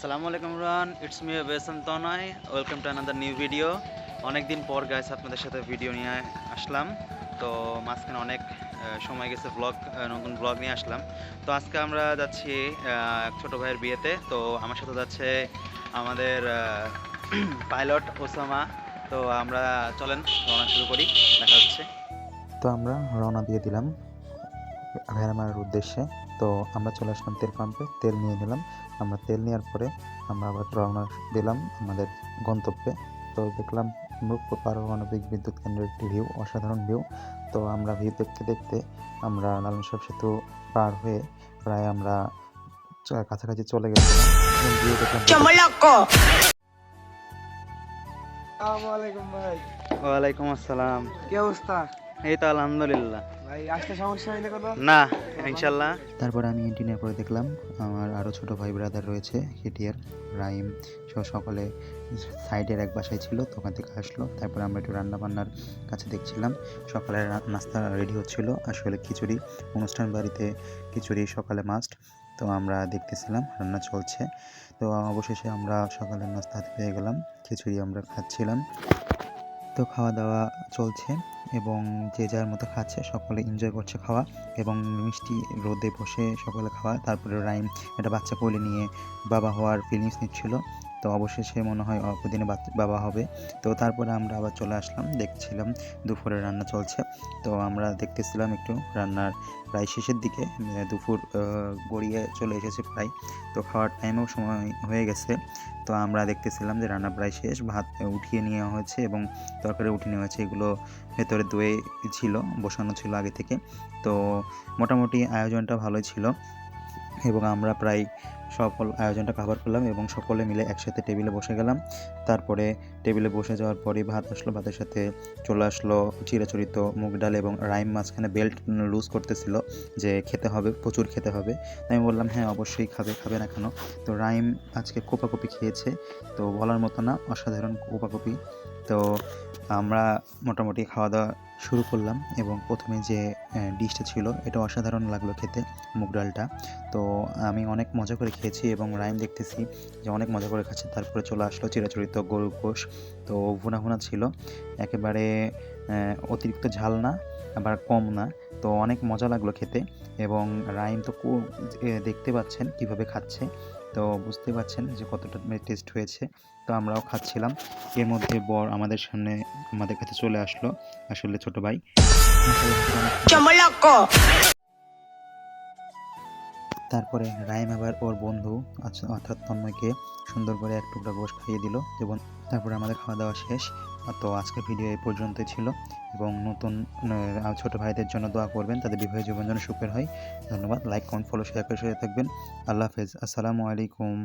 আসসালামু আলাইকুম everyone, it's me বেসম Tanay. Welcome to another new video. অনেক দিন পর গাইস আপনাদের সাথে ভিডিও নিয়ে আসলাম। তো মাঝখানে অনেক সময় গেছে, নতুন ব্লগ নিয়ে আসলাম। তো আজকে আমরা যাচ্ছি এক ছোট ভাইয়ের বিয়েতে। তো আমার সাথে যাচ্ছে আমাদের পাইলট ওসামা। তো আমরা চলেন রওনা শুরু করি, দেখা হচ্ছে। তো আমরা রওনা দিয়ে দিলাম ভেড়ামারার উদ্দেশ্যে। তো আমরা চলে আসলাম তেল পাম্পে, তেল নিয়ে নিলাম। আমরা তেল নেওয়ার পরে আমরা আবার রওনা দিলাম আমাদের গন্তব্যে। তো দেখলাম পারমাণবিক বিদ্যুৎ কেন্দ্রের একটি ভিউ, অসাধারণ ভিউ। তো আমরা ভিউ দেখতে দেখতে আমরা লালন শাহ সেতু পার হয়ে প্রায় আমরা কাছাকাছি চলে গেছিলাম। ভিউ দেখলাম। আসসালামু আলাইকুম ভাই। ওয়ালাইকুম আসসালাম। কি অবস্থা? এই তো আলহামদুলিল্লাহ। ভাই আসতে সমস্যা হয়নি কোনো? না, ইনশাল্লাহ। তারপরে আমি এন্ট্রি নেওয়ার পরে দেখলাম আমার আরও ছোট ভাই ব্রাদার রয়েছে, হিটিয়ার, রাইম সহ সকলে সাইডের এক বাসায় ছিল, তো ওখান থেকে আসলো। তারপরে আমরা একটু রান্নাবান্নার কাছে দেখছিলাম, সকালে নাস্তা রেডি হচ্ছিল। আসলে খিচুড়ি, অনুষ্ঠান বাড়িতে খিচুড়ি সকালে মাস্ট। তো আমরা দেখতেছিলাম রান্না চলছে। তো অবশেষে আমরা সকালের নাস্তা হাতে পেয়ে গেলাম, খিচুড়ি আমরা খাচ্ছিলাম। তো খাওয়া দাওয়া চলছে এবং যে যার মতো খাচ্ছে, সকলে এনজয় করছে খাওয়া এবং মিষ্টি রোদে বসে সকলে খাওয়া। তারপরে রাইম একটা বাচ্চা কোলে নিয়ে বাবা হওয়ার ফিলিংস নিচ্ছিল। তো অবশেষে মনে হয় অল্প দিনে বাবা হবে। তো তারপরে আমরা আবার চলে আসলাম, দেখছিলাম দুপুরে রান্না চলছে। তো আমরা দেখতেছিলাম একটু রান্নার প্রায় শেষের দিকে, দুপুর গড়িয়ে চলে এসেছে প্রায়। তো খাওয়ার টাইমেও সময় হয়ে গেছে। তো আমরা দেখতেছিলাম যে রান্না প্রায় শেষ, ভাত উঠিয়ে নেওয়া হয়েছে এবং তরকারি উঠিয়ে নেওয়া হয়েছে। এগুলো ভেতরে দই ছিল, বসানো ছিল আগে থেকে। তো মোটামুটি আয়োজনটা ভালোই ছিল এবং আমরা প্রায় সকল আয়োজনটা কভার করলাম এবং সকলে মিলে একসাথে টেবিলে বসে গেলাম। তারপরে টেবিলে বসে যাওয়ার পরে ভাত আসলো, ভাতের সাথে চলে আসলো চিরাচরিত মুগ ডাল এবং রাইম মাঝখানে বেল্ট লুজ করতেছিল যে খেতে হবে, প্রচুর খেতে হবে। আমি বললাম হ্যাঁ অবশ্যই খাবে না কেন। তো রাইম আজকে কোপাকুপি খেয়েছে, তো বলার মতো না, অসাধারণ কোপাকুপি। তো আমরা মোটামুটি খাওয়া দাওয়া শুরু করলাম এবং প্রথমে যে ডিশটা ছিল এটা অসাধারণ লাগলো খেতে, মুগ ডালটা। তো আমি অনেক মজা করে খেয়েছি এবং রাইম দেখতেছি যে অনেক মজা করে খাচ্ছে। তারপরে চলে আসলো চিরাচরিত গরুর গোশ। তো ভুনা ভুনা ছিল, একেবারে অতিরিক্ত ঝাল না আবার কম না। তো অনেক মজা লাগলো খেতে এবং রাইম তো দেখতে পাচ্ছেন কিভাবে খাচ্ছে, তো বুঝতে পারছেন যে কতটা টেস্ট হয়েছে। তো আমরাও খাচ্ছিলাম। এর মধ্যে বর আমাদের সামনে আমাদের কাছে চলে আসলো, আসলে ছোট ভাই। তারপরে রাইম আবার ওর বন্ধু অর্থাৎ তন্ময়কে সুন্দর করে এক টুকরা গোশ খাইয়ে দিল এবং তারপরে আমাদের খাওয়া দাওয়া শেষ। তো আজকের ভিডিও এই পর্যন্তই ছিল এবং নতুন ছোট ভাইদের জন্য দোয়া করবেন, তাদের বিবাহ জীবন যেন সুখের হয়। ধন্যবাদ। লাইক, কমেন্ট, ফলো, শেয়ার করে সাথে থাকবেন। আল্লাহ হাফেজ। আসসালামু আলাইকুম।